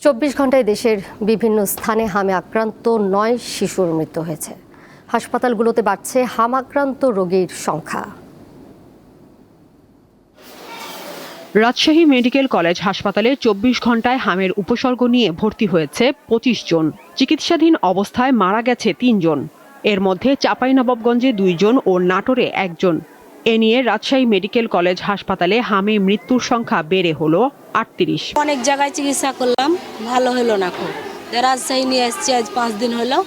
24 ঘন্টায় দেশের বিভিন্ন স্থানে হামে আক্রান্ত 9 শিশুর মৃত্যু হয়েছে। হাসপাতালগুলোতে বাড়ছে হাম আক্রান্ত রোগীর সংখ্যা। রাজশাহী মেডিকেল কলেজ হাসপাতালে 24 ঘন্টায় হামের উপসর্গ নিয়ে ভর্তি হয়েছে 25 জন। চিকিৎসাধীন অবস্থায় মারা গেছে 3 জন। এর মধ্যে চাঁপাইনবাবগঞ্জে 2 জন ও নাটোরে 1 জন। এ নিয়ে রাজশাহী মেডিকেল কলেজ হাসপাতালে হামে মৃত্যুর সংখ্যা বেড়ে হলো 38। অনেক জায়গায় চিকিৎসা করলাম, ভালো হলো না। খুব রাজশাহী নিয়ে আসছি, আজ 5 দিন হলো।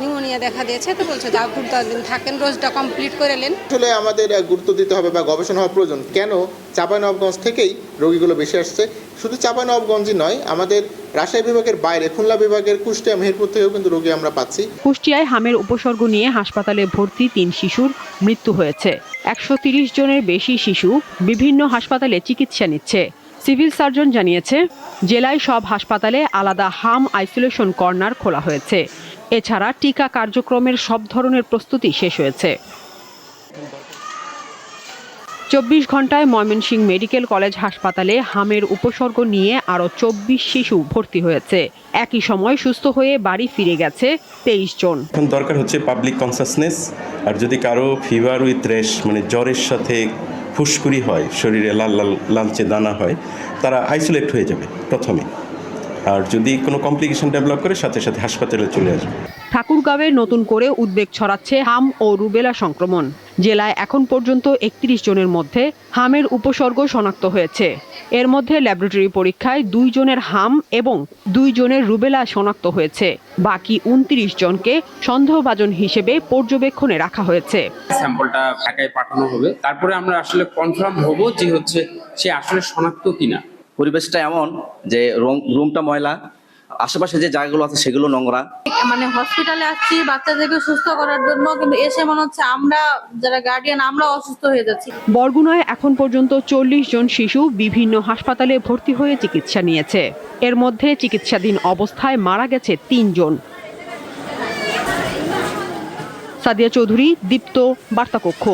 নিউমোনিয়া দেখা দিয়েছে, তো বলছে যা 10 দিন থাকেন, রোজটা কমপ্লিট করে নেন। আসলে আমাদের গুরুত্ব দিতে হবে বা গবেষণা হওয়া প্রয়োজন, কেন চাঁপাইনবাবগঞ্জ থেকেই রোগীগুলো বেশি আসছে। শুধু চাঁপাইনবাবগঞ্জই নয়, আমাদের রাজশাহী বিভাগের বাইরে খুলনা বিভাগের কুষ্টিয়া, মেহেরপুর থেকেও কিন্তু রোগী আমরা পাচ্ছি। কুষ্টিয়ায় হামের উপসর্গ নিয়ে হাসপাতালে ভর্তি 3 শিশুর মৃত্যু হয়েছে। 130 জনের বেশি শিশু বিভিন্ন হাসপাতালে চিকিৎসা নিচ্ছে। সিভিল সার্জন জানিয়েছে, জেলায় সব হাসপাতালে আলাদা হাম আইসোলেশন কর্নার খোলা হয়েছে। এছাড়া টিকা কার্যক্রমের সব ধরনের প্রস্তুতি শেষ হয়েছে। 24 ঘন্টায় ময়মনসিংহ মেডিকেল কলেজ হাসপাতালে হামের উপসর্গ নিয়ে আরও 24 শিশু ভর্তি হয়েছে। একই সময় সুস্থ হয়ে বাড়ি ফিরে গেছে 23 জন। এখন দরকার হচ্ছে পাবলিক কনসাসনেস। আর যদি কারো ফিভার উইথ র্যাশ মানে জ্বরের সাথে ফুসকুড়ি হয়, শরীরে লাল লাল লালচে দানা হয়, তারা আইসোলেট হয়ে যাবে প্রথমে। আর যদি কোনো কমপ্লিকেশন ডেভেলপ করে সাথে সাথে হাসপাতালে চলে আসবে। ঠাকুরগাঁওয়ে নতুন করে উদ্বেগ ছড়াচ্ছে হাম ও রুবেলা সংক্রমণ। জেলায় এখন পর্যন্ত 31 জনের মধ্যে হামের উপসর্গ শনাক্ত হয়েছে। এর মধ্যে ল্যাবরেটরি পরীক্ষায় 2 জনের হাম এবং 2 জনের রুবেলা শনাক্ত হয়েছে। বাকি 29 জনকে সন্দেহভাজন হিসেবে পর্যবেক্ষণে রাখা হয়েছে। স্যাম্পলটা ঢাকায় পাঠানো হবে, তারপরে আমরা আসলে কনফার্ম হব যে সে আসলে শনাক্ত কিনা। পরিবেশটা এমন যে রুমটা ময়লা, আশেপাশে যে জায়গাগুলো আছে সেগুলো নোংরা। মানে হসপিটালে আসছি বাচ্চাদেরকে সুস্থ করার জন্য, কিন্তু এসে মনে হচ্ছে আমরা যারা গার্ডিয়ান আমরা অসুস্থ হয়ে যাচ্ছি। বরগুনায় এখন পর্যন্ত 40 জন শিশু বিভিন্ন হাসপাতালে ভর্তি হয়ে চিকিৎসা নিয়েছে। এর মধ্যে চিকিৎসাধীন অবস্থায় মারা গেছে 3 জন। সাদিয়া চৌধুরী, দীপ্ত, বার্তা কক্ষ।